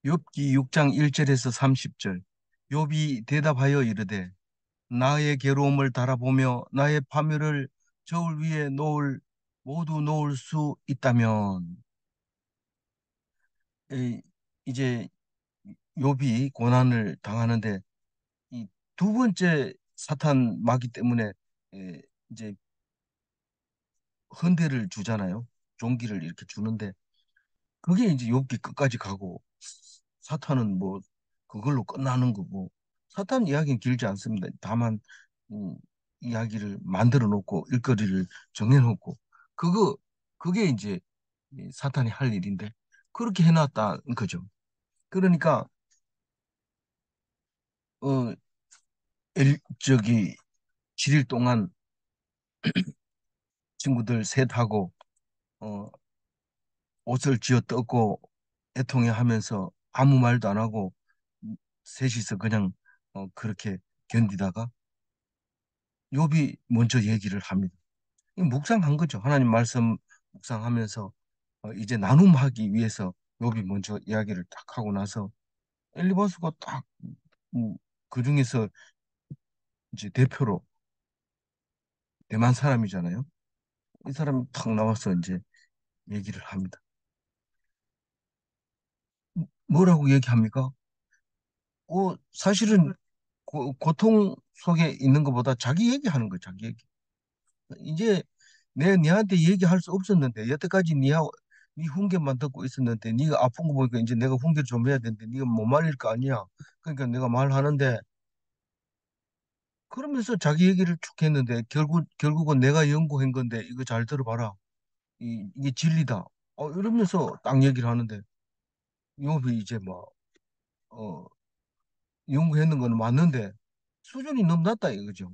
욥기 6장 1절에서 30절. 욥이 대답하여 이르되 나의 괴로움을 달아보며 나의 파멸을 저울 위에 모두 놓을 수 있다면. 에, 이제 욥이 고난을 당하는데 이 두 번째 사탄 마귀 때문에 에, 이제 헌대를 주잖아요. 종기를 이렇게 주는데 그게 이제 욥기 끝까지 가고 사탄은 뭐 그걸로 끝나는 거고. 사탄 이야기는 길지 않습니다. 다만 음, 이야기를 만들어 놓고 일거리를 정해 놓고 그거 그게 이제 이 사탄이 할 일인데 그렇게 해놨다는 거죠. 그러니까 어 저기 7일 동안 친구들 셋하고 어 옷을 쥐어 뜯고 애통해 하면서 아무 말도 안 하고 셋이서 그냥 그렇게 견디다가 욥이 먼저 얘기를 합니다. 이 묵상한 거죠. 하나님 말씀 묵상하면서 이제 나눔하기 위해서 욥이 먼저 이야기를 딱 하고 나서 엘리바스가 딱 그 중에서 이제 대표로 대만 사람이잖아요. 이 사람이 탁 나와서 이제 얘기를 합니다. 뭐라고 얘기합니까? 사실은 고통 속에 있는 것보다 자기 얘기하는 거예요. 자기 얘기. 이제 내가 니한테 얘기할 수 없었는데 여태까지 니 훈계만 듣고 있었는데 니가 아픈 거 보니까 이제 내가 훈계 좀 해야 되는데 니가 못 말릴 거 아니야. 그러니까 내가 말하는데 그러면서 자기 얘기를 쭉 했는데 결국은 내가 연구한 건데 이거 잘 들어봐라. 이게 진리다. 이러면서 딱 얘기를 하는데 욥이 이제 뭐 연구했는 건 맞는데 수준이 너무 낮다 이거죠.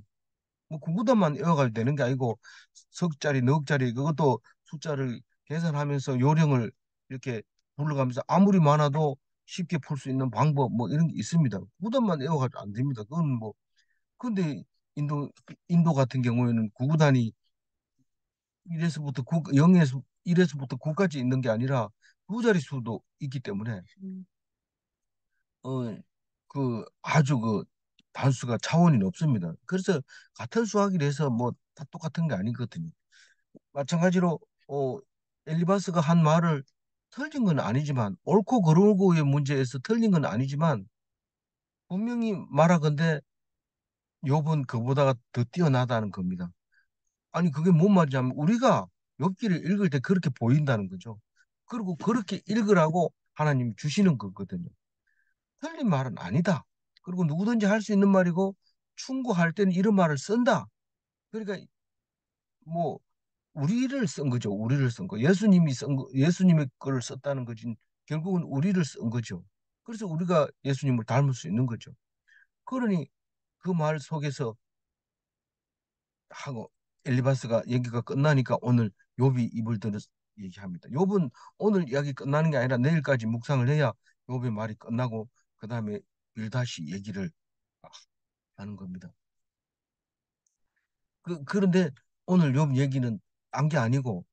뭐 구구단만 외워가지고 되는 게 아니고 석짜리, 넉짜리 그것도 숫자를 계산하면서 요령을 이렇게 불러가면서 아무리 많아도 쉽게 풀 수 있는 방법 뭐 이런 게 있습니다. 구구단만 외워가지고 안 됩니다. 그건 뭐 근데 인도 같은 경우에는 구구단이 1에서부터 0에서 1에서부터 9까지 있는 게 아니라 두 자릿수도 있기 때문에 어, 아주 단수가 차원이 높습니다. 그래서 같은 수학이라 해서 뭐 다 똑같은 게 아니거든요. 마찬가지로 어, 엘리바스가 한 말을 틀린 건 아니지만 옳고 그르고의 문제에서 틀린 건 아니지만 분명히 말하건대 욥은 그보다 더 뛰어나다는 겁니다. 아니 그게 뭔 말이냐면 우리가 욥기를 읽을 때 그렇게 보인다는 거죠. 그리고 그렇게 읽으라고 하나님이 주시는 거거든요. 틀린 말은 아니다. 그리고 누구든지 할 수 있는 말이고 충고할 때는 이런 말을 쓴다. 그러니까 뭐 우리를 쓴 거죠. 우리를 쓴 거. 예수님의 걸 썼다는 거지. 결국은 우리를 쓴 거죠. 그래서 우리가 예수님을 닮을 수 있는 거죠. 그러니 그 말 속에서 하고 엘리바스가 얘기가 끝나니까 오늘 욥이 입을 들어 얘기합니다. 욥은 오늘 이야기 끝나는 게 아니라 내일까지 묵상을 해야 욥의 말이 끝나고 그 다음에 빌다시 얘기를 하는 겁니다. 그런데 오늘 욥 얘기는 안 게 아니고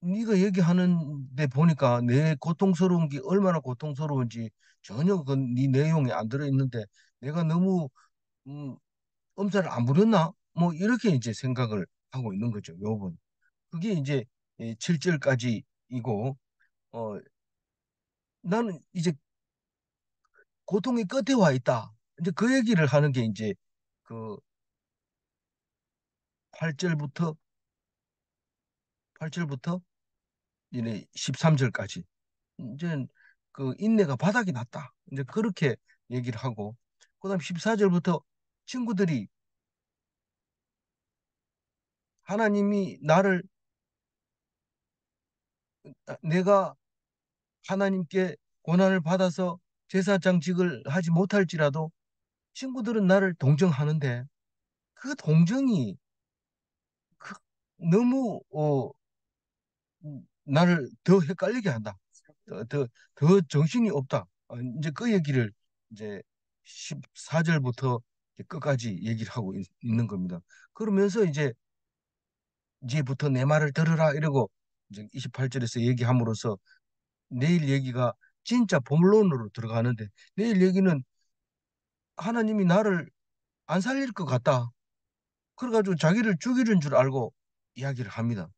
네가 얘기하는데 보니까 내 고통스러운 게 얼마나 고통스러운지 전혀 네 내용에 안 들어있는데 내가 너무 음, 엄살을 안 부렸나? 뭐 이렇게 이제 생각을 하고 있는 거죠. 욥은. 그게 이제 7절까지이고 나는 이제 고통의 끝에 와 있다. 이제 그 얘기를 하는 게 이제 그 8절부터 8절부터 이제 13절까지 이제 그 인내가 바닥이 났다. 이제 그렇게 얘기를 하고 그다음 14절부터 친구들이 하나님이 내가 하나님께 고난을 받아서 제사장직을 하지 못할지라도 친구들은 나를 동정하는데 그 동정이 그- 너무 나를 더 헷갈리게 한다. 더 정신이 없다. 이제 그 얘기를 이제 14절부터 끝까지 얘기를 하고 있는 겁니다. 그러면서 이제부터 내 말을 들으라 이러고 이제 28절에서 얘기함으로써 내일 얘기가 진짜 본론으로 들어가는데 내일 얘기는 하나님이 나를 안 살릴 것 같다. 그래가지고 자기를 죽이는 줄 알고 이야기를 합니다.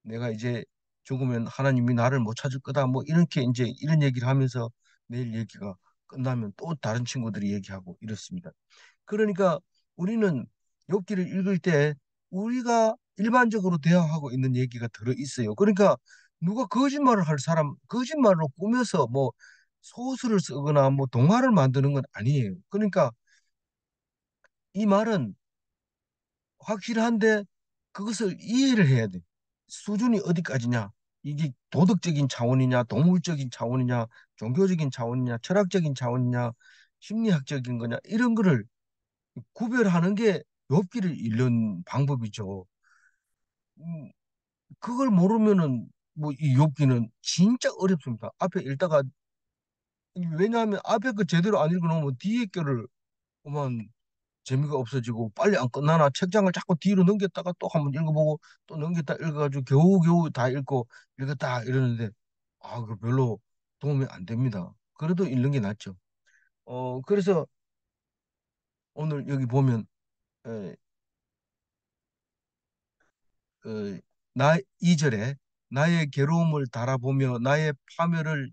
내가 이제 죽으면 하나님이 나를 못 찾을 거다. 뭐 이렇게 이제 이런 얘기를 하면서 내일 얘기가 끝나면 또 다른 친구들이 얘기하고 이렇습니다. 그러니까 우리는 욥기를 읽을 때 우리가 일반적으로 대화하고 있는 얘기가 들어 있어요. 그러니까 누가 거짓말을 할 사람, 거짓말로 꾸며서 뭐 소설을 쓰거나 뭐 동화를 만드는 건 아니에요. 그러니까 이 말은 확실한데 그것을 이해를 해야 돼. 수준이 어디까지냐? 이게 도덕적인 차원이냐, 동물적인 차원이냐, 종교적인 차원이냐, 철학적인 차원이냐, 심리학적인 거냐 이런 거를 구별하는 게 엽기를 읽는 방법이죠. 음, 그걸 모르면은 뭐 이 엽기는 진짜 어렵습니다. 앞에 읽다가 왜냐하면 앞에 거 제대로 안 읽어놓으면 뒤에 거를 그만 재미가 없어지고 빨리 안 끝나나 책장을 자꾸 뒤로 넘겼다가 또 한번 읽어보고 또 넘겼다 읽어가지고 겨우겨우 다 읽고 읽었다 이러는데 그 별로 도움이 안 됩니다. 그래도 읽는 게 낫죠. 그래서 오늘 여기 보면 에, 나 2절에 나의 괴로움을 달아보며 나의 파멸을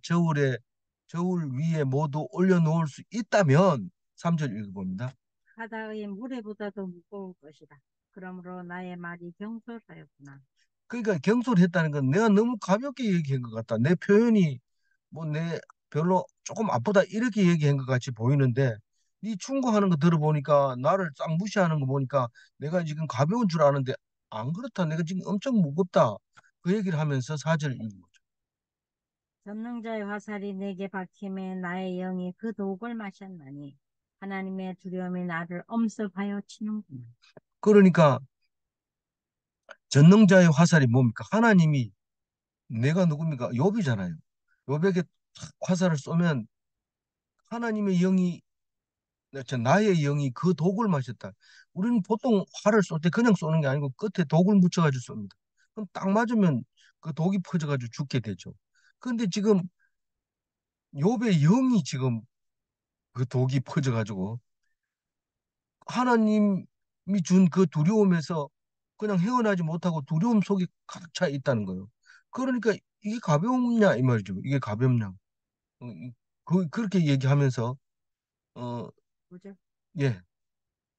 저울 위에 모두 올려놓을 수 있다면 3절 읽어봅니다. 바다의 모래보다도 무거울 것이다. 그러므로 나의 말이 경솔하였구나. 그러니까 경솔했다는 건 내가 너무 가볍게 얘기한 것 같다. 내 표현이 뭐 내 별로 조금 아프다 이렇게 얘기한 것 같이 보이는데 네 충고하는 거 들어보니까 나를 싹 무시하는 거 보니까 내가 지금 가벼운 줄 아는데 안 그렇다. 내가 지금 엄청 무겁다. 그 얘기를 하면서 사절을 읽는 거죠. 전능자의 화살이 내게 박힘에 나의 영이 그 독을 마셨나니 하나님의 두려움이 나를 엄습하여 치는구나. 그러니까 전능자의 화살이 뭡니까? 하나님이 내가 누굽니까? 욥이잖아요. 욥에게 탁 화살을 쏘면 하나님의 영이 나의 영이 그 독을 마셨다. 우리는 보통 활을 쏠 때 그냥 쏘는 게 아니고 끝에 독을 묻혀가지고 쏩니다. 그럼 딱 맞으면 그 독이 퍼져가지고 죽게 되죠. 그런데 지금 욥의 영이 지금 그 독이 퍼져가지고 하나님이 준 그 두려움에서 그냥 헤어나지 못하고 두려움 속에 가득 차 있다는 거예요. 그러니까 이게 가볍냐 이 말이죠. 이게 가볍냐. 그렇게 얘기하면서 어, 뭐죠? 예.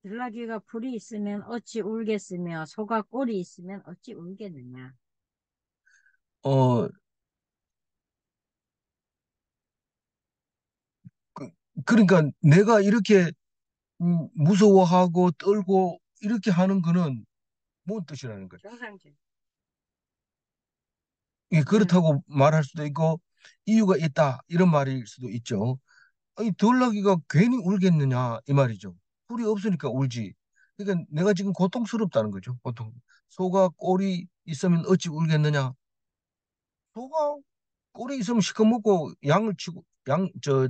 들나귀가 풀이 있으면 어찌 울겠으며 소가 꼴이 있으면 어찌 울겠느냐. 어, 그, 그러니까 내가 이렇게 무서워하고 떨고 이렇게 하는 거는 뭔 뜻이라는 거예요. 정상적. 예, 응. 그렇다고 말할 수도 있고 이유가 있다 이런 말일 수도 있죠. 아니 덜나귀가 괜히 울겠느냐 이 말이죠. 뿔이 없으니까 울지. 그러니까 내가 지금 고통스럽다는 거죠. 고통. 소가 꼴이 있으면 어찌 울겠느냐. 소가 꼴이 있으면 시커멓고 양을 치고 양 저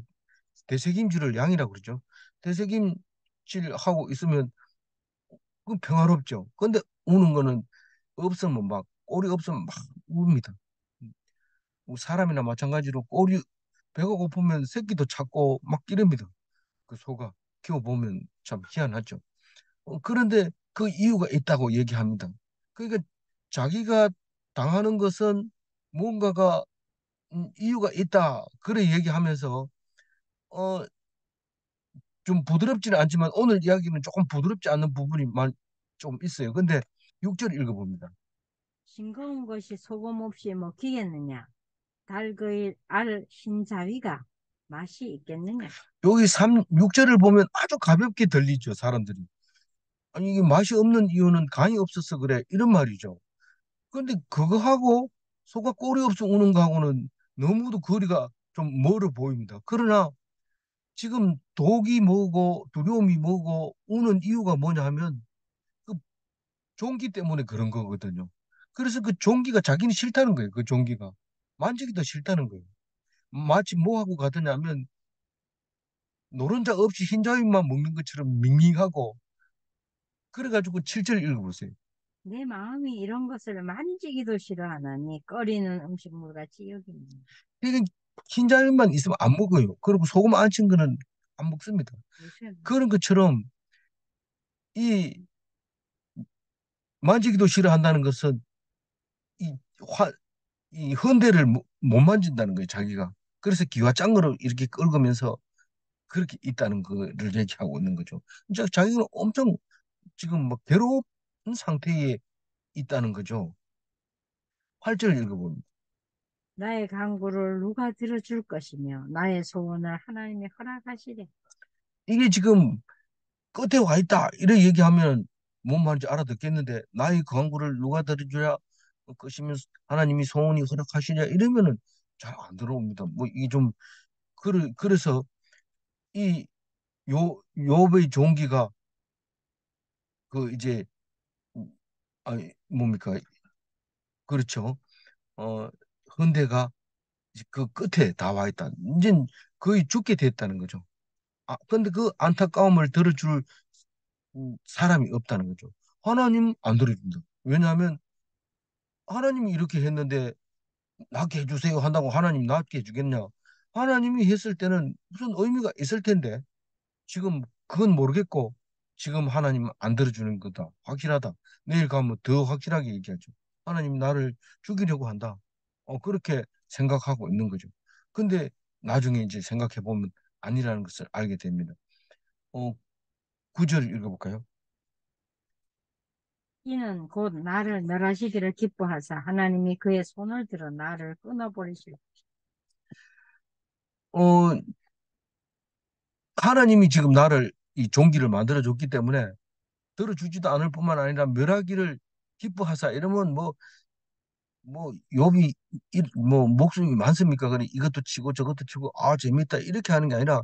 대책임질을 양이라고 그러죠. 대책임질 하고 있으면 그 평화롭죠. 근데 우는 거는 없으면 막 꼴이 없으면 막 웁니다. 뭐 사람이나 마찬가지로 꼴이 배가 고프면 새끼도 찾고 막 이럽니다. 그 소가 키워보면 참 희한하죠. 그런데 그 이유가 있다고 얘기합니다. 그러니까 자기가 당하는 것은 뭔가가 이유가 있다. 그래 얘기하면서 어, 좀 부드럽지는 않지만 오늘 이야기는 조금 부드럽지 않는 부분이 좀 있어요. 근데 6절 읽어봅니다. 싱거운 것이 소금 없이 먹히겠느냐. 달그의 알 흰자위가 맛이 있겠느냐. 여기 6절을 보면 아주 가볍게 들리죠, 사람들이. 아니, 이게 맛이 없는 이유는 간이 없어서 그래. 이런 말이죠. 근데 그거하고 소가 꼬리 없어 우는 거하고는 너무도 거리가 좀 멀어 보입니다. 그러나 지금 독이 뭐고 두려움이 뭐고 우는 이유가 뭐냐 하면 그 종기 때문에 그런 거거든요. 그래서 그 종기가 자기는 싫다는 거예요. 그 종기가. 만지기도 싫다는 거예요. 마치 뭐 하고 가더냐면 노른자 없이 흰자위만 먹는 것처럼 밍밍하고 그래가지고 7절 읽어보세요. 내 마음이 이런 것을 만지기도 싫어하나니 꺼리는 음식물 같이 여기니. 이게 흰자만 있으면 안 먹어요. 그리고 소금 안 친 거는 안 먹습니다. 요새 그런 것처럼 이 만지기도 싫어한다는 것은 이 화, 이 헌대를 못 만진다는 거예요, 자기가. 그래서 기와 짱으로 이렇게 긁으면서 그렇게 있다는 거를 얘기하고 있는 거죠. 자기가 엄청 지금 막 괴로운 상태에 있다는 거죠. 8절 읽어봅니다. 나의 강구를 누가 들어줄 것이며 나의 소원을 하나님이 허락하시리. 이게 지금 끝에 와 있다. 이렇게 얘기하면 뭔 말인지 알아듣겠는데 나의 강구를 누가 들어줘야 것이면 하나님이 소원이 허락하시냐 이러면은 잘 안 들어옵니다. 뭐 이게 좀 그래서 이 욥의 종기가 그 이제 아니 뭡니까? 그렇죠. 어 헌대가 이제 그 끝에 다 와 있다. 이제 거의 죽게 됐다는 거죠. 아 근데 그 안타까움을 들어줄 사람이 없다는 거죠. 하나님 안 들어준다. 왜냐하면 하나님이 이렇게 했는데 낫게 해주세요 한다고 하나님 낫게 해주겠냐? 하나님이 했을 때는 무슨 의미가 있을 텐데 지금 그건 모르겠고 지금 하나님 안 들어주는 거다. 확실하다. 내일 가면 더 확실하게 얘기하죠. 하나님 나를 죽이려고 한다. 그렇게 생각하고 있는 거죠. 근데 나중에 이제 생각해 보면 아니라는 것을 알게 됩니다. 어, 9절 읽어볼까요? 이는 곧 나를 멸하시기를 기뻐하사 하나님이 그의 손을 들어 나를 끊어버리실. 어, 하나님이 지금 나를 이 종기를 만들어 줬기 때문에 들어주지도 않을 뿐만 아니라 멸하기를 기뻐하사 이러면 뭐 욥이 뭐 목숨이 많습니까? 그래 이것도 치고 저것도 치고 아 재밌다 이렇게 하는 게 아니라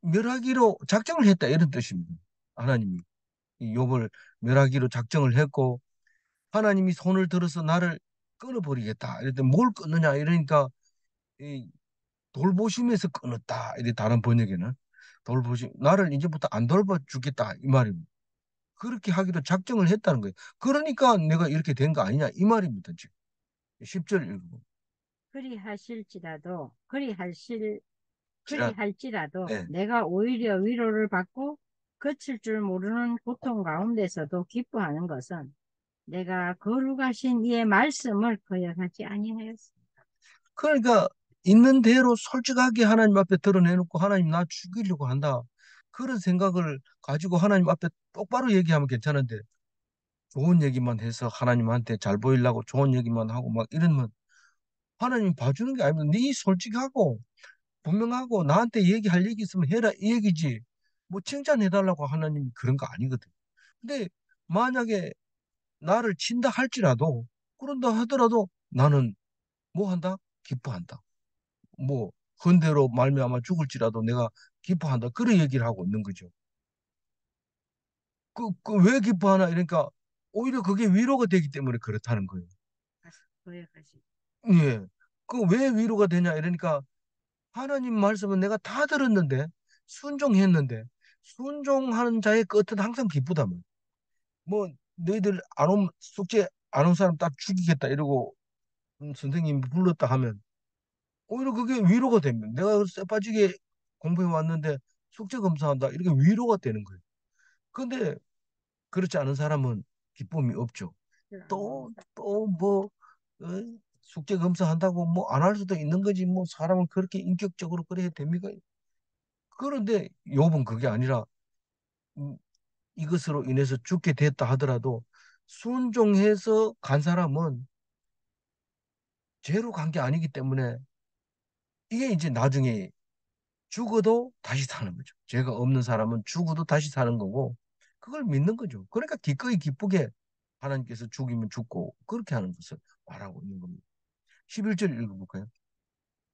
멸하기로 작정을 했다 이런 뜻입니다. 하나님이 이 욥을 멸하기로 작정을 했고 하나님이 손을 들어서 나를 끊어버리겠다. 이랬더니 뭘 끊느냐 이러니까 이 돌보심에서 끊었다. 이래 다른 번역에는 돌보심 나를 이제부터 안 돌봐 주겠다 이 말입니다. 그렇게 하기로 작정을 했다는 거예요. 그러니까 내가 이렇게 된 거 아니냐 이 말입니다. 지금 10절 읽고 그리하실지라도 그리하실 지난 그리할지라도 네. 내가 오히려 위로를 받고 그칠 줄 모르는 고통 가운데서도 기뻐하는 것은 내가 거룩하신 이의 말씀을 거역하지 아니하였습니다. 그러니까 있는 대로 솔직하게 하나님 앞에 드러내놓고 하나님 나 죽이려고 한다. 그런 생각을 가지고 하나님 앞에 똑바로 얘기하면 괜찮은데 좋은 얘기만 해서 하나님한테 잘 보이려고 좋은 얘기만 하고 막 이러면 하나님 봐주는 게 아니면 네 솔직하고 분명하고 나한테 얘기할 얘기 있으면 해라 이 얘기지. 뭐 칭찬해달라고 하나님이 그런 거 아니거든. 근데 만약에 나를 친다 할지라도 그런다 하더라도 나는 뭐 한다? 기뻐한다. 뭐 헌대로 말미암아 죽을지라도 내가 기뻐한다. 그런 얘기를 하고 있는 거죠. 왜 기뻐하나? 이러니까 오히려 그게 위로가 되기 때문에 그렇다는 거예요. 거역하시. 예. 그 왜 위로가 되냐? 이러니까 하나님 말씀은 내가 다 들었는데 순종했는데 순종하는 자의 끝은 항상 기쁘다며. 뭐 너희들 안 온 숙제 안 온 사람 딱 죽이겠다 이러고 선생님이 불렀다 하면 오히려 그게 위로가 됩니다. 내가 쎄 빠지게 공부해 왔는데 숙제 검사한다. 이렇게 위로가 되는 거예요. 근데 그렇지 않은 사람은 기쁨이 없죠. 또 뭐 숙제 검사한다고 뭐 안 할 수도 있는 거지. 뭐 사람은 그렇게 인격적으로 그래야 됩니까? 그런데 욥은 그게 아니라 음, 이것으로 인해서 죽게 됐다 하더라도 순종해서 간 사람은 죄로 간 게 아니기 때문에 이게 이제 나중에 죽어도 다시 사는 거죠. 죄가 없는 사람은 죽어도 다시 사는 거고 그걸 믿는 거죠. 그러니까 기꺼이 기쁘게 하나님께서 죽이면 죽고 그렇게 하는 것을 말하고 있는 겁니다. 11절 읽어볼까요?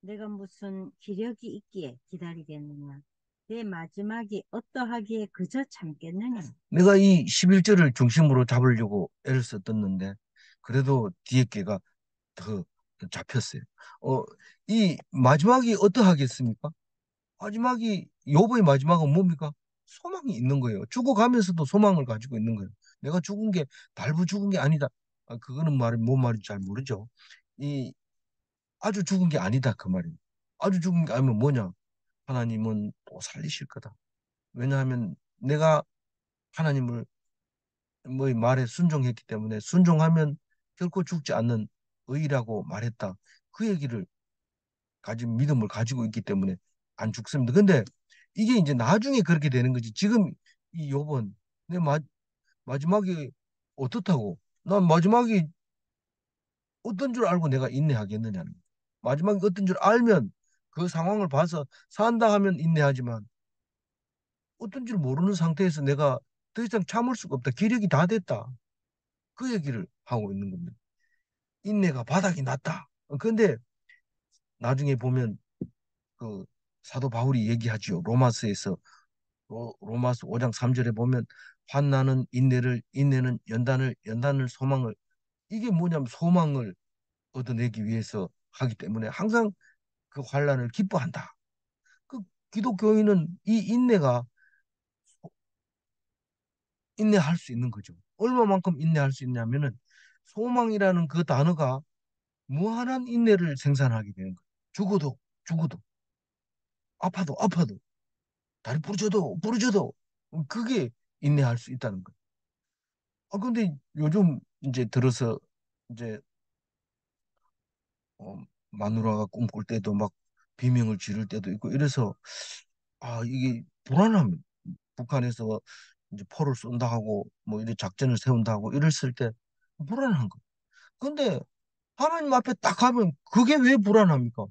내가 무슨 기력이 있기에 기다리겠느냐. 내 마지막이 어떠하기에 그저 참겠느냐. 내가 이 11절을 중심으로 잡으려고 애를 썼었는데 그래도 뒤에 게가 더 잡혔어요. 어, 이 마지막이 어떠하겠습니까? 마지막이 욥의 마지막은 뭡니까? 소망이 있는 거예요. 죽어가면서도 소망을 가지고 있는 거예요. 내가 죽은 게 달부 죽은 게 아니다. 그거는 말이 뭔 말인지 잘 모르죠. 이 아주 죽은 게 아니다 그 말이에요. 아주 죽은 게 아니면 뭐냐? 하나님은 또 살리실 거다. 왜냐하면 내가 하나님을 뭐 말에 순종했기 때문에 순종하면 결코 죽지 않는 의라고 말했다. 그 얘기를 가진 믿음을 가지고 있기 때문에 안 죽습니다. 근데 이게 이제 나중에 그렇게 되는 거지. 지금 이 요번 내 마지막이 어떻다고? 난 마지막이 어떤 줄 알고 내가 인내하겠느냐는 거야. 마지막이 어떤 줄 알면 그 상황을 봐서 산다 하면 인내하지만 어떤 줄 모르는 상태에서 내가 더 이상 참을 수가 없다. 기력이 다 됐다. 그 얘기를 하고 있는 겁니다. 인내가 바닥이 났다. 근데 나중에 보면 그 사도 바울이 얘기하지요. 로마서에서 로마서 5장 3절에 보면 환난은 인내를, 인내는 연단을, 연단을 소망을, 이게 뭐냐면 소망을 얻어내기 위해서 하기 때문에 항상 그 환난을 기뻐한다. 그 기독교인은 이 인내가 인내할 수 있는 거죠. 얼마만큼 인내할 수 있냐면은 소망이라는 그 단어가 무한한 인내를 생산하게 되는 거예요. 죽어도 죽어도 아파도 아파도 다리 부러져도 부러져도 그게 인내할 수 있다는 거예요. 근데 요즘 이제 들어서 이제 어, 마누라가 꿈꿀 때도 막 비명을 지를 때도 있고 이래서 이게 불안함. 북한에서 이제 포를 쏜다 하고 뭐 이런 작전을 세운다 하고 이랬을 때 불안한 거. 근데 하나님 앞에 딱 하면 그게 왜 불안합니까?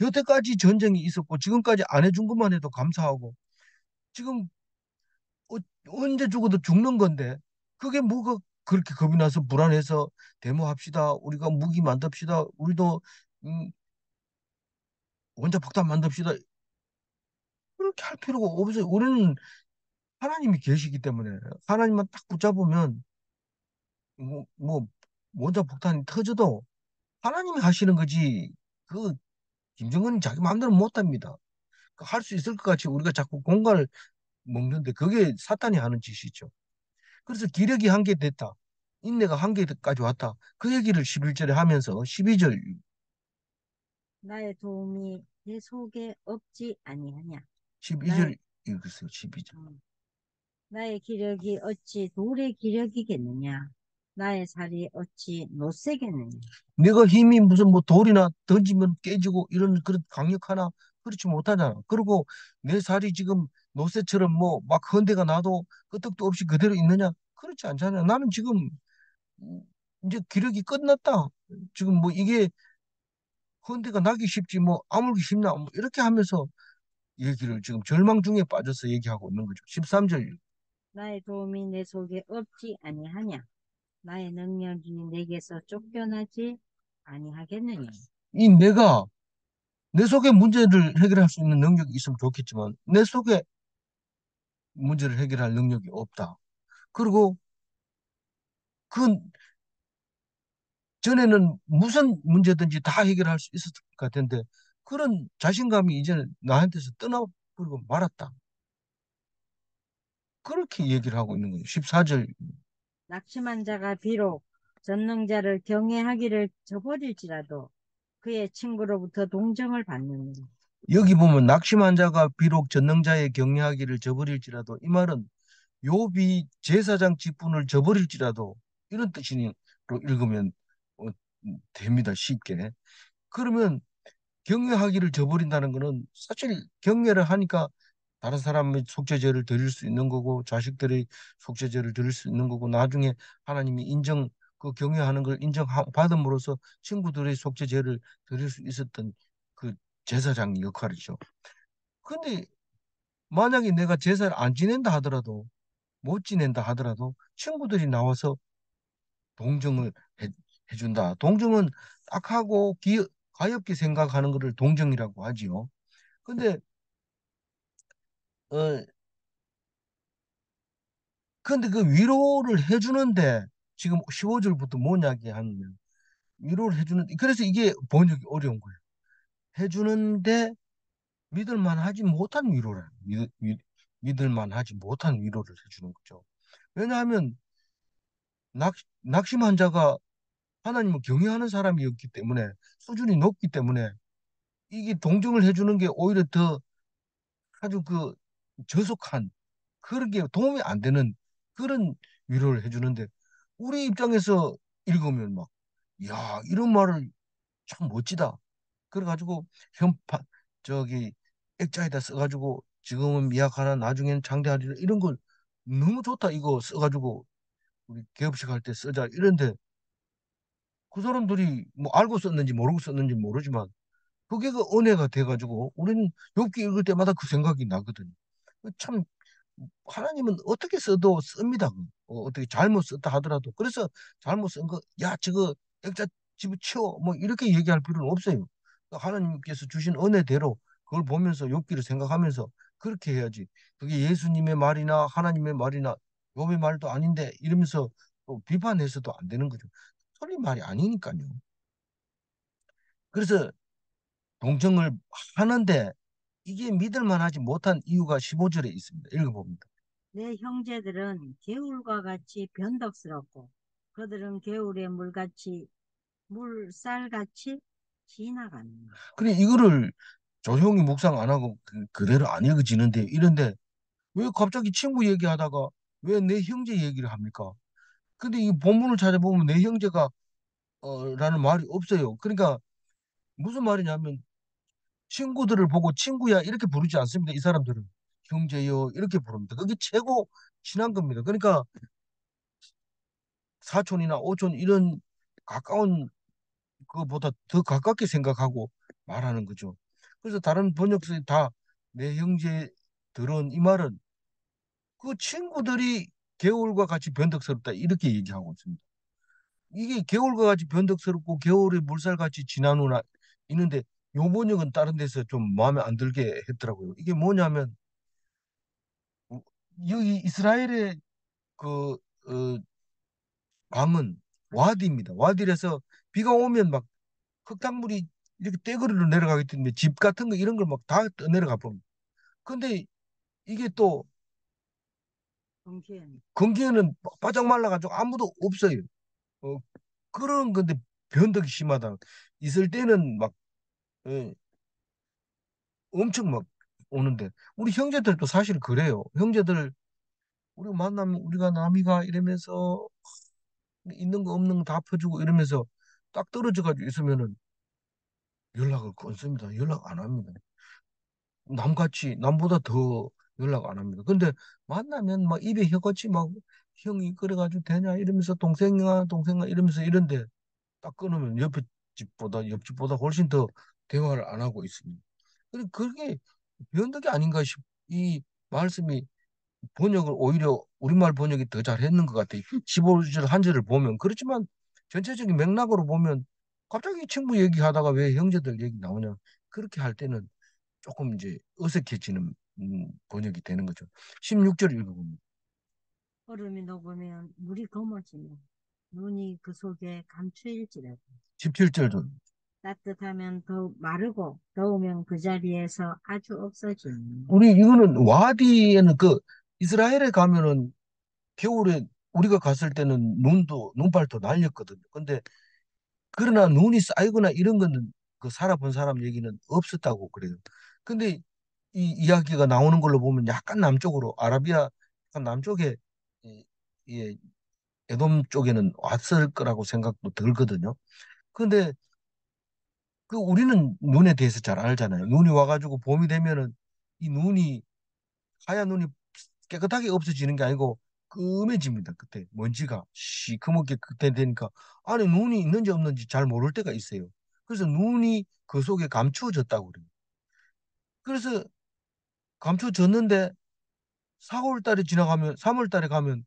여태까지 전쟁이 있었고 지금까지 안 해준 것만 해도 감사하고 지금 어, 언제 죽어도 죽는 건데 그게 뭐가 그렇게 겁이 나서 불안해서 데모합시다. 우리가 무기 만듭시다. 우리도 음, 원자폭탄 만듭시다. 그렇게 할 필요가 없어요. 우리는 하나님이 계시기 때문에 하나님만 딱 붙잡으면 뭐 원자폭탄이 터져도 하나님이 하시는 거지. 그 김정은이 자기 마음대로 못합니다. 할 수 있을 것 같이 우리가 자꾸 공간을 먹는데 그게 사탄이 하는 짓이죠. 그래서 기력이 한계 됐다. 인내가 한계까지 왔다. 그 얘기를 11절에 하면서 12절, 나의 도움이 내 속에 없지 아니하냐. 나의 12절 읽으세요. 12절. 음, 나의 기력이 어찌 돌의 기력이겠느냐. 나의 살이 어찌 못새겠느냐. 내가 힘이 무슨 뭐 돌이나 던지면 깨지고 이런 그런 강력하나 그렇지 못하잖아. 그리고 내 살이 지금 노새처럼 뭐 막 헌대가 나도 끄떡도 없이 그대로 있느냐? 그렇지 않잖아. 나는 지금 음, 이제 기력이 끝났다. 지금 뭐 이게 헌대가 나기 쉽지 뭐 아물기 쉽나 뭐 이렇게 하면서 얘기를 지금 절망 중에 빠져서 얘기하고 있는 거죠. 13절. 나의 도움이 내 속에 없지 아니하냐. 나의 능력이 내게서 쫓겨나지 아니하겠느냐. 이 내가 내 속에 문제를 해결할 수 있는 능력이 있으면 좋겠지만 내 속에 문제를 해결할 능력이 없다. 그리고 그 전에는 무슨 문제든지 다 해결할 수 있었을 것 같은데 그런 자신감이 이제는 나한테서 떠나버리고 말았다. 그렇게 얘기를 하고 있는 거예요. 14절. 낙심한 자가 비록 전능자를 경외하기를 저버릴지라도 그의 친구로부터 동정을 받느니라. 여기 보면 낙심한 자가 비록 전능자의 경외하기를 저버릴지라도 이 말은 욥이 제사장 직분을 저버릴지라도 이런 뜻으로 읽으면 어, 됩니다. 쉽게. 그러면 경외하기를 저버린다는 것은 사실 경외를 하니까 다른 사람의 속죄제를 드릴 수 있는 거고 자식들의 속죄제를 드릴 수 있는 거고 나중에 하나님이 그 경외하는 걸 인정받음으로써 친구들의 속죄제를 드릴 수 있었던 그 제사장 역할이죠. 근데 만약에 내가 제사를 안 지낸다 하더라도 못 지낸다 하더라도 친구들이 나와서 동정을 해, 해준다. 동정은 딱하고 가엽게 생각하는 것을 동정이라고 하지요. 근데 어 근데 그 위로를 해주는데 지금 15절부터 뭔 이야기 하냐면 위로를 해주는 그래서 이게 번역이 어려운 거예요. 해주는데 믿을만 하지 못한 위로라. 믿을만 하지 못한 위로를 해주는 거죠. 왜냐하면 낙심한 자가 하나님을 경외하는 사람이었기 때문에 수준이 높기 때문에 이게 동정을 해주는 게 오히려 더 아주 그 저속한 그런 게 도움이 안 되는 그런 위로를 해주는데 우리 입장에서 읽으면 막, 야, 이런 말을 참 멋지다. 그래가지고 현판 저기 액자에다 써가지고 지금은 미약하나 나중에는 장대하리라 이런 걸 너무 좋다 이거 써가지고 우리 개업식 할 때 쓰자 이런데 그 사람들이 뭐 알고 썼는지 모르고 썼는지 모르지만 그게 그 은혜가 돼가지고 우리는 욥기 읽을 때마다 그 생각이 나거든요. 참 하나님은 어떻게 써도 씁니다. 어떻게 잘못 썼다 하더라도 그래서 잘못 쓴 거, 야, 저거 액자 집어치워 뭐 이렇게 얘기할 필요는 없어요. 하나님께서 주신 은혜대로 그걸 보면서 욥기를 생각하면서 그렇게 해야지. 그게 예수님의 말이나 하나님의 말이나 욥의 말도 아닌데 이러면서 또 비판해서도 안 되는 거죠. 틀린 말이 아니니까요. 그래서 동정을 하는데 이게 믿을 만하지 못한 이유가 15절에 있습니다. 읽어봅니다. 내 형제들은 개울과 같이 변덕스럽고 그들은 개울의 물같이 물살같이 지나가는 그래 이거를 조용히 묵상 안 하고 그대로 안 읽어지는데 이런데 왜 갑자기 친구 얘기하다가 왜 내 형제 얘기를 합니까? 근데 이 본문을 찾아보면 내 형제가 라는 말이 없어요. 그러니까 무슨 말이냐면 친구들을 보고 친구야 이렇게 부르지 않습니다. 이 사람들은 형제요 이렇게 부릅니다. 그게 최고 친한 겁니다. 그러니까 사촌이나 오촌 이런 가까운 그거보다 더 가깝게 생각하고 말하는 거죠. 그래서 다른 번역서에 다 내 형제들은 이 말은 그 친구들이 개울과 같이 변덕스럽다 이렇게 얘기하고 있습니다. 이게 개울과 같이 변덕스럽고 개울의 물살같이 지나누나 있는데 요 번역은 다른 데서 좀 마음에 안 들게 했더라고요. 이게 뭐냐면 어, 여기 이스라엘의 그 강은 와디입니다. 와디에서 비가 오면 막 흙탕물이 이렇게 떼거리로 내려가기 때문에 집 같은 거 이런 걸 막 다 떠내려가 봅니다. 근데 이게 또 동시에는 건기에는 바짝 말라가지고 아무도 없어요. 어, 그런 건데 변덕이 심하다. 있을 때는 막 예, 엄청 막 오는데 우리 형제들도 사실 그래요. 형제들 우리 만나면 우리가 남이가 이러면서 있는 거 없는 거 다 퍼주고 이러면서 딱 떨어져 가지고 있으면은 연락을 끊습니다. 연락 안 합니다. 남같이 남보다 더 연락 안 합니다. 근데 만나면 막 입에 혀같이 막 형이 그래가지고 되냐 이러면서 동생아 이러면서 이런데 딱 끊으면 옆에 집보다 옆집보다 훨씬 더 대화를 안 하고 있습니다. 그게 변덕이 아닌가 싶. 이 말씀이 번역을 오히려 우리말 번역이 더 잘했는 것 같아요. 15절 한 절을 보면 그렇지만 전체적인 맥락으로 보면 갑자기 친구 얘기하다가 왜 형제들 얘기 나오냐 그렇게 할 때는 조금 이제 어색해지는 번역이 되는 거죠. 16절 읽어봅니다. 얼음이 녹으면 물이 검어지며 눈이 그 속에 감추일지라도 17절도 따뜻하면 더욱 마르고 더우면 그 자리에서 아주 없어지니 우리 이거는 와디에는 그 이스라엘에 가면은 겨울에 우리가 갔을 때는 눈발도 날렸거든요. 근데 그러나 눈이 쌓이거나 이런 거는 그 살아본 사람 얘기는 없었다고 그래요. 근데 이 이야기가 나오는 걸로 보면 약간 남쪽으로 아라비아 약간 남쪽에 이, 이 에돔 쪽에는 왔을 거라고 생각도 들거든요. 근데 그 우리는 눈에 대해서 잘 알잖아요. 눈이 와가지고 봄이 되면은 이 눈이 하얀 눈이 깨끗하게 없어지는 게 아니고 끔해집니다. 그때 먼지가 시커멓게 그때 되니까 안에 눈이 있는지 없는지 잘 모를 때가 있어요. 그래서 눈이 그 속에 감추어졌다고 그래요. 그래서 감추어졌는데 4월 달에 지나가면 3월 달에 가면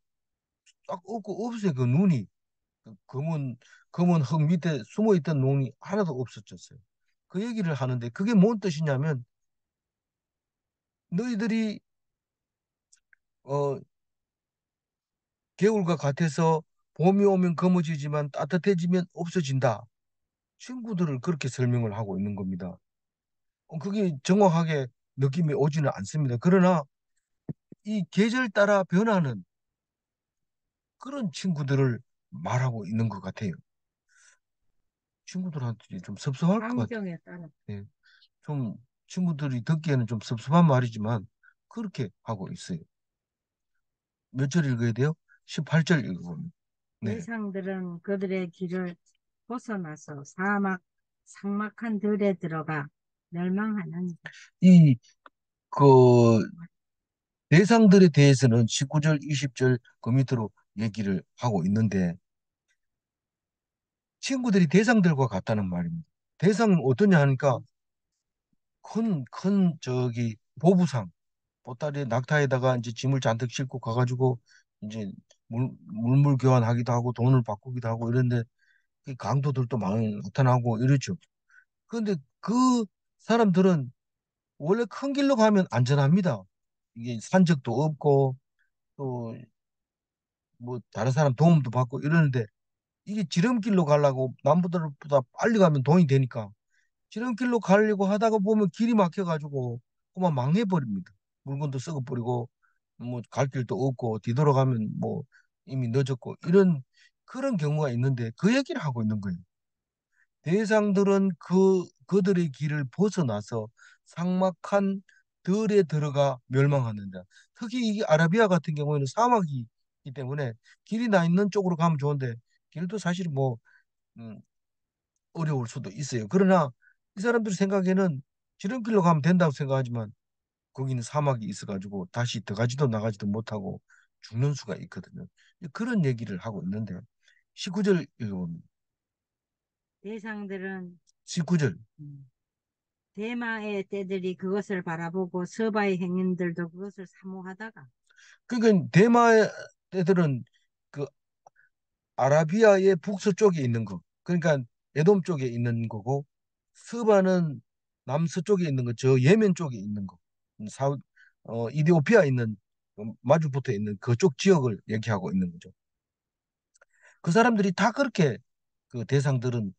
딱 없고 없어요. 그 눈이 그 검은 흙 밑에 숨어 있던 눈이 하나도 없어졌어요. 그 얘기를 하는데 그게 뭔 뜻이냐면 너희들이 어 개울과 같아서 봄이 오면 검어지지만 따뜻해지면 없어진다. 친구들을 그렇게 설명을 하고 있는 겁니다. 그게 정확하게 느낌이 오지는 않습니다. 그러나 이 계절 따라 변하는 그런 친구들을 말하고 있는 것 같아요. 친구들한테 좀 섭섭할 것 같아. 환경에 따라. 예. 좀 친구들이 듣기에는 좀 섭섭한 말이지만 그렇게 하고 있어요. 몇 절 읽어야 돼요? 18절 읽어봅니다. 네. 대상들은 그들의 길을 벗어나서 삭막한 들에 들어가 멸망하느니라. 이, 그, 대상들에 대해서는 19절, 20절 그 밑으로 얘기를 하고 있는데 친구들이 대상들과 같다는 말입니다. 대상은 어떠냐 하니까 큰 저기 보부상, 보따리 낙타에다가 이제 짐을 잔뜩 싣고 가가지고 이제 물물 교환하기도 하고 돈을 바꾸기도 하고 이런데 그 강도들도 많이 나타나고 이러죠. 그런데 그 사람들은 원래 큰 길로 가면 안전합니다. 이게 산적도 없고 또 뭐 다른 사람 도움도 받고 이러는데 이게 지름길로 가려고 남보다 빨리 가면 돈이 되니까 지름길로 가려고 하다가 보면 길이 막혀가지고 그만 망해버립니다. 물건도 썩어버리고 뭐 갈 길도 없고 뒤돌아가면 뭐 이미 늦었고 이런 그런 경우가 있는데 그 얘기를 하고 있는 거예요. 대상들은 그들의 길을 벗어나서 삭막한 들에 들어가 멸망하는다. 특히 이 아라비아 같은 경우에는 사막이기 때문에 길이 나 있는 쪽으로 가면 좋은데 길도 사실 뭐 음, 어려울 수도 있어요. 그러나 이 사람들 생각에는 지름길로 가면 된다고 생각하지만 거기는 사막이 있어가지고 다시 들어가지도 나가지도 못하고 죽는 수가 있거든요. 그런 얘기를 하고 있는데 19절 읽어봅니다. 대상들은 19절. 음, 대마의 떼들이 그것을 바라보고 서바의 행인들도 그것을 사모하다가 그러니까 대마 애들은 그 아라비아의 북서쪽에 있는 거. 그러니까 에돔 쪽에 있는 거고 스바는 남서쪽에 있는 거. 저 예멘 쪽에 있는 거. 사우 이디오피아 있는 마주 붙어 있는 그쪽 지역을 얘기하고 있는 거죠. 그 사람들이 다 그렇게 그 대상들은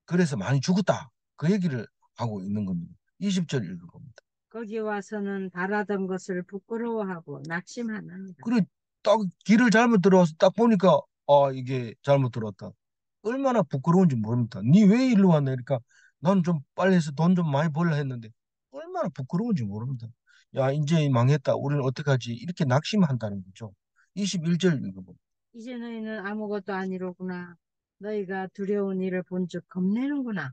그래서 많이 죽었다. 그 얘기를 하고 있는 겁니다. 20절 읽어봅니다. 거기 와서는 바라던 것을 부끄러워하고 낙심하느니라. 그래 딱 길을 잘못 들어와서 딱 보니까 아 이게 잘못 들어왔다. 얼마나 부끄러운지 모릅니다. 니 왜 일로 왔나? 그러니까 난 좀 빨리 해서 돈 좀 많이 벌려 했는데 얼마나 부끄러운지 모릅니다. 야 이제 망했다. 우리는 어떡하지? 이렇게 낙심한다는 거죠. 21절 읽어봅니다. 이제 너희는 아무것도 아니로구나. 너희가 두려운 일을 본즉 겁내는구나.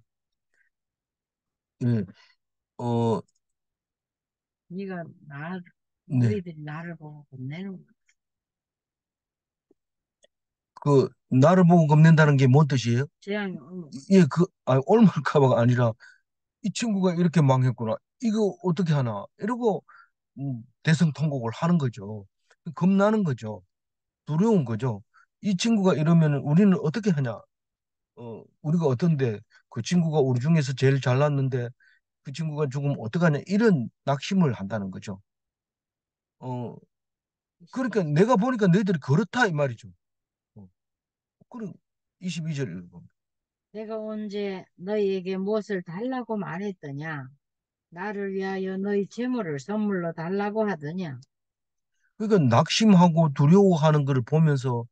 예, 어, 네가 나 네. 너희들이 나를 보고 겁내는구나. 그 나를 보고 겁낸다는 게 뭔 뜻이에요? 재앙이 오면 예, 옮을까봐가 아니라 이 친구가 이렇게 망했구나. 이거 어떻게 하나? 이러고 대성통곡을 하는 거죠. 겁나는 거죠. 두려운 거죠. 이 친구가 이러면 우리는 어떻게 하냐? 우리가 어떤데 그 친구가 우리 중에서 제일 잘났는데 그 친구가 죽으면 어떡하냐? 이런 낙심을 한다는 거죠. 어, 그러니까 내가 보니까 너희들이 그렇다 이 말이죠. 그럼 22절 읽어봅니다. 내가 언제 너희에게 무엇을 달라고 말했더냐? 나를 위하여 너희 재물을 선물로 달라고 하더냐? 그러니까 낙심하고 두려워하는 것을 보면서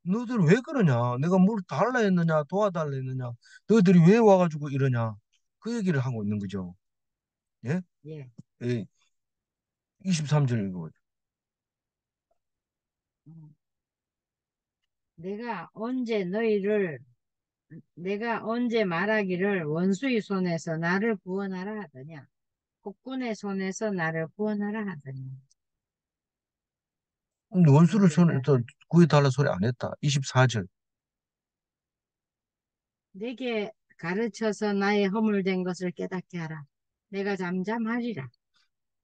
너희들 왜 그러냐? 내가 뭘 달라 했느냐? 도와달라 했느냐? 너희들이 왜 와가지고 이러냐? 그 얘기를 하고 있는 거죠. 예? 예. 예, 23절 읽어보죠. 음. 내가 언제 너희를 내가 언제 말하기를 원수의 손에서 나를 구원하라 하더냐? 국군의 손에서 나를 구원하라 하더냐? 원수를 내가 손에서 구해달라 소리 안 했다. 24절. 내게 가르쳐서 나의 허물된 것을 깨닫게 하라. 내가 잠잠하리라.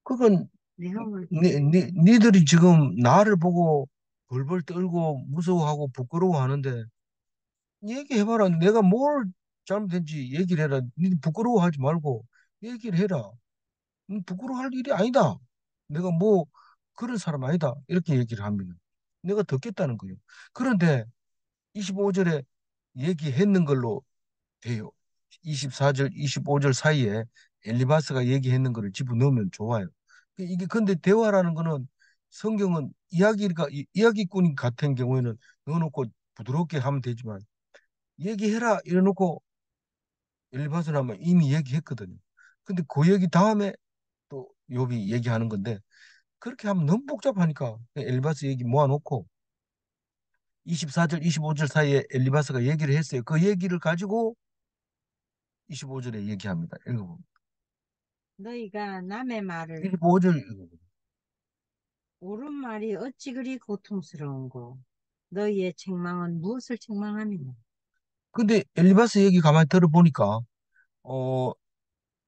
그건 내 허물된 니들이 지금 나를 보고 벌벌 떨고 무서워하고 부끄러워하는데 얘기해봐라. 내가 뭘 잘못했는지 얘기를 해라. 니 부끄러워하지 말고 얘기를 해라. 부끄러워할 일이 아니다. 내가 뭐 그런 사람 아니다. 이렇게 얘기를 합니다. 내가 듣겠다는 거예요. 그런데 25절에 얘기했는 걸로 돼요. 24절, 25절 사이에 엘리바스가 얘기했는 거를 집어넣으면 좋아요. 이게 근데 대화라는 거는 성경은 이야기꾼 같은 경우에는 넣어놓고 부드럽게 하면 되지만 얘기해라 이래놓고 엘리바스는 이미 얘기했거든요. 근데 그 얘기 다음에 또 욥이 얘기하는 건데 그렇게 하면 너무 복잡하니까 엘리바스 얘기 모아놓고 24절, 25절 사이에 엘리바스가 얘기를 했어요. 그 얘기를 가지고 25절에 얘기합니다. 읽어보면. 너희가 남의 말을 25절 읽어보면. 옳은 말이 어찌 그리 고통스러운고 너희의 책망은 무엇을 책망하느냐. 근데 엘리바스 얘기 가만히 들어보니까 어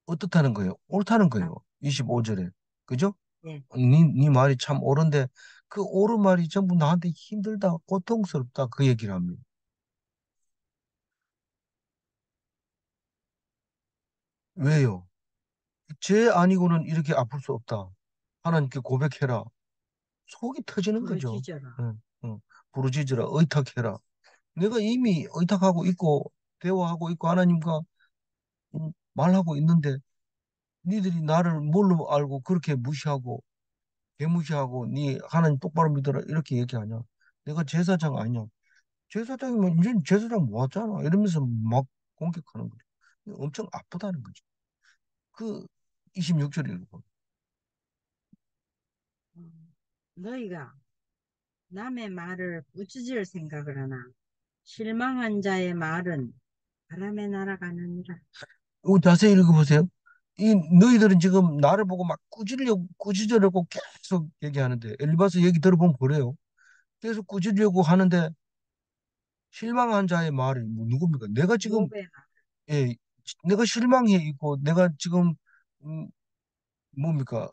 어떻다는 거예요? 옳다는 아, 거예요. 25절에. 그죠? 예. 네 말이 참 옳은데 그 옳은 말이 전부 나한테 힘들다, 고통스럽다 그 얘기를 합니다. 왜요? 죄 아니고는 이렇게 아플 수 없다. 하나님께 고백해라. 속이 터지는 거죠. 부르짖어라. 응, 응. 부르짖으라, 의탁해라. 내가 이미 의탁하고 있고 대화하고 있고 하나님과 말하고 있는데 니들이 나를 뭘로 알고 그렇게 무시하고 개무시하고 니 하나님 똑바로 믿어라 이렇게 얘기하냐? 내가 제사장 아니냐? 제사장이면 이제 제사장 뭐 하잖아. 이러면서 막 공격하는 거죠. 엄청 아프다는 거죠. 그 26절에 읽어. 너희가 남의 말을 꾸짖을 생각을 하나 실망한 자의 말은 바람에 날아가느니라. 이거 자세히 읽어보세요. 이 너희들은 지금 나를 보고 막 꾸짖으려고 계속 얘기하는데 엘리바스 얘기 들어보면 그래요. 계속 꾸짖으려고 하는데 실망한 자의 말이 뭐 누굽니까? 내가 지금 욥의 말. 예, 내가 실망해 있고 내가 지금 음, 뭡니까?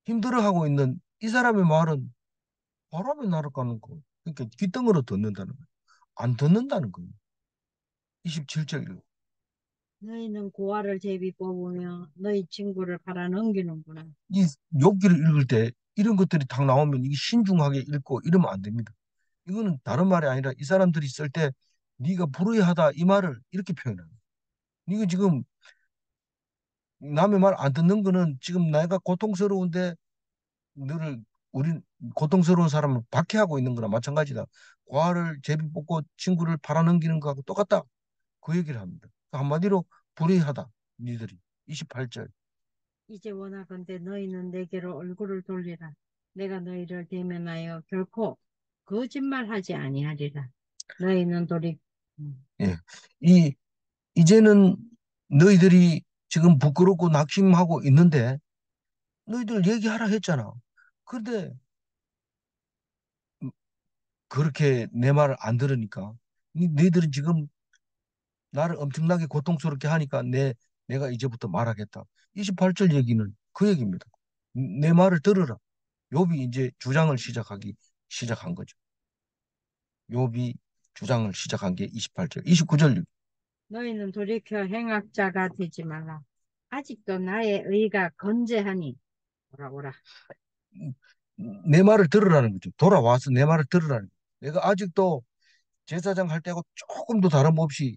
힘들어하고 있는 이 사람의 말은 바람에 날아가는 거. 그러니까 귓등으로 듣는다는 거예요. 안 듣는다는 거예요. 27절. 너희는 고아를 제비 뽑으며 너희 친구를 팔아 넘기는구나. 이 욥기를 읽을 때 이런 것들이 딱 나오면 이게 신중하게 읽고 이러면 안 됩니다. 이거는 다른 말이 아니라 이 사람들이 쓸 때 네가 불의하다 이 말을 이렇게 표현합니다. 이거 지금 남의 말 안 듣는 거는 지금 내가 고통스러운데 너를 우리 고통스러운 사람을 박해하고 있는 거나 마찬가지다. 과를 제비 뽑고 친구를 팔아넘기는 거하고 똑같다. 그 얘기를 합니다. 한마디로 불의하다. 니들이 28절. 이제 원하건대 너희는 내게로 얼굴을 돌리라. 내가 너희를 대면하여 결코 거짓말하지 아니하리라. 너희는 예. 이 이제는 너희들이 지금 부끄럽고 낙심하고 있는데 너희들 얘기하라 했잖아. 그런데 그렇게 내 말을 안 들으니까 너희들은 지금 나를 엄청나게 고통스럽게 하니까 내가 이제부터 말하겠다. 28절 얘기는 그 얘기입니다. 내 말을 들으라. 욥이 이제 주장을 시작한 거죠. 욥이 주장을 시작한 게 28절. 29절. 너희는 돌이켜 행악자가 되지 말라. 아직도 나의 의가 건재하니 오라 오라. 내 말을 들으라는 거죠. 돌아와서 내 말을 들으라는 거죠. 내가 아직도 제사장 할 때하고 조금도 다름없이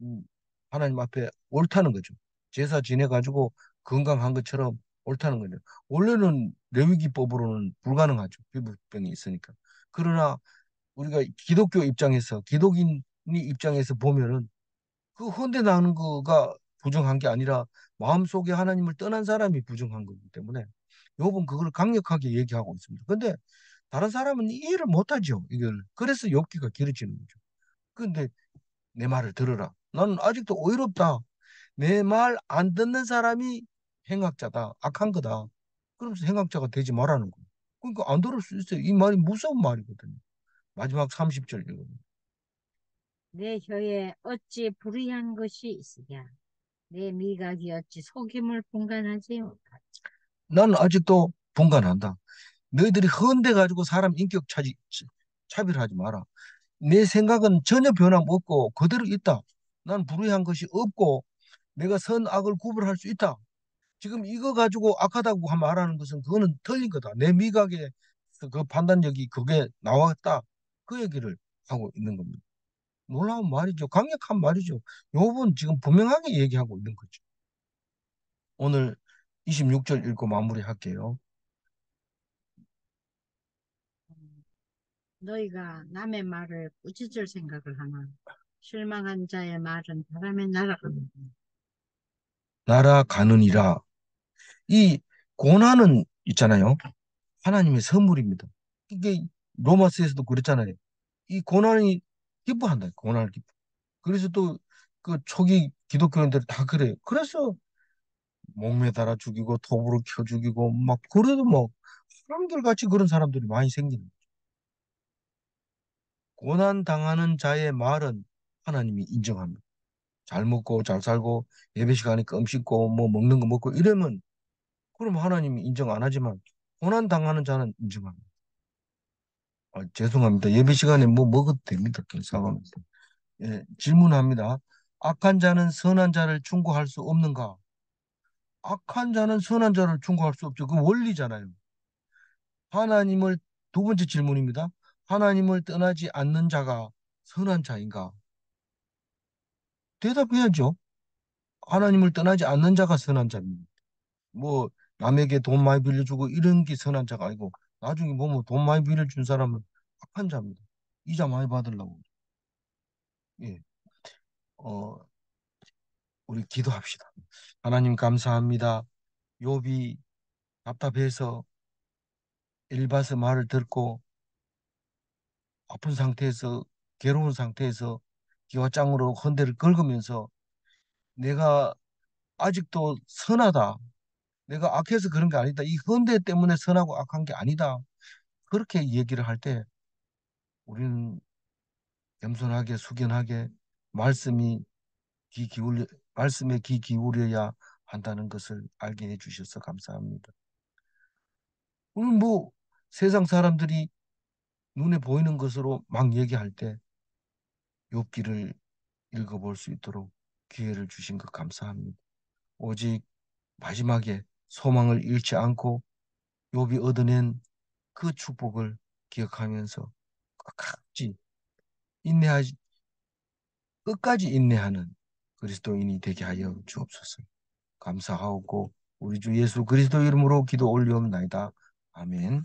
음, 하나님 앞에 옳다는 거죠. 제사 지내가지고 건강한 것처럼 옳다는 거죠. 원래는 레위기법으로는 불가능하죠. 피부병이 있으니까. 그러나 우리가 기독교 입장에서 기독인이 입장에서 보면은 그 헌데 나는 거가 부정한 게 아니라 마음속에 하나님을 떠난 사람이 부정한 거기 때문에 욥은 그걸 강력하게 얘기하고 있습니다. 근데 다른 사람은 이해를 못하죠. 이걸. 그래서 욥기가 길어지는 거죠. 근데 내 말을 들어라. 나는 아직도 어이롭다. 내 말 안 듣는 사람이 행악자다. 악한 거다. 그러면서 행악자가 되지 말라는 거예요. 그러니까 안 들을 수 있어요. 이 말이 무서운 말이거든요. 마지막 30절 읽어요. 내 혀에 어찌 불의한 것이 있으랴. 내 미각이 어찌 속임을 분간하지 못하랴. 나는 아직도 분간한다. 너희들이 헌데 가지고 사람 인격 차별하지 마라. 내 생각은 전혀 변함없고 그대로 있다. 난 불의한 것이 없고 내가 선악을 구별할 수 있다. 지금 이거 가지고 악하다고 말하는 것은 그거는 틀린 거다. 내 미각에 그 판단력이 그게 나왔다. 그 얘기를 하고 있는 겁니다. 놀라운 말이죠. 강력한 말이죠. 요번 지금 분명하게 얘기하고 있는 거죠. 오늘 26절 읽고 마무리할게요. 너희가 남의 말을 꾸짖을 생각을 하나 실망한 자의 말은 바람에 날아갑니다. 날아가느니라. 이 고난은 있잖아요. 하나님의 선물입니다. 이게 로마서에서도 그랬잖아요. 이 고난이 기뻐한다. 고난을 기뻐. 그래서 또 그 초기 기독교인들 다 그래요. 그래서 목매달아 죽이고 톱으로 켜 죽이고 막 그래도 뭐 사람들 같이 그런 사람들이 많이 생기는 거예요. 고난 당하는 자의 말은 하나님이 인정합니다. 잘 먹고 잘 살고 예배 시간에 껌 씹고 뭐 먹는 거 먹고 이러면 그럼 하나님이 인정 안 하지만 고난 당하는 자는 인정합니다. 아, 죄송합니다. 예배 시간에 뭐 먹어도 됩니다. 사과합니다. 예, 질문합니다. 악한 자는 선한 자를 충고할 수 없는가? 악한 자는 선한 자를 충고할 수 없죠. 그 원리잖아요. 하나님을 두 번째 질문입니다. 하나님을 떠나지 않는 자가 선한 자인가? 대답해야죠. 하나님을 떠나지 않는 자가 선한 자입니다. 뭐 남에게 돈 많이 빌려주고 이런 게 선한 자가 아니고 나중에 보면 돈 많이 빌려준 사람은 악한 자입니다. 이자 많이 받으려고. 예. 어, 우리 기도합시다. 하나님 감사합니다. 욥이 답답해서 엘바스 말을 듣고 아픈 상태에서 괴로운 상태에서 기와 짱으로 헌대를 긁으면서 내가 아직도 선하다. 내가 악해서 그런 게 아니다. 이 헌대 때문에 선하고 악한 게 아니다. 그렇게 얘기를 할 때 우리는 겸손하게 숙연하게 말씀이 귀 기울여 말씀에 귀 기울여야 한다는 것을 알게 해 주셔서 감사합니다. 오늘 뭐 세상 사람들이 눈에 보이는 것으로 막 얘기할 때 욥기를 읽어볼 수 있도록 기회를 주신 것 감사합니다. 오직 마지막에 소망을 잃지 않고 욥이 얻어낸 그 축복을 기억하면서 끝까지 인내하지 끝까지 인내하는 그리스도인이 되게 하여 주옵소서. 감사하고 우리 주 예수 그리스도 이름으로 기도 올리옵나이다. 아멘.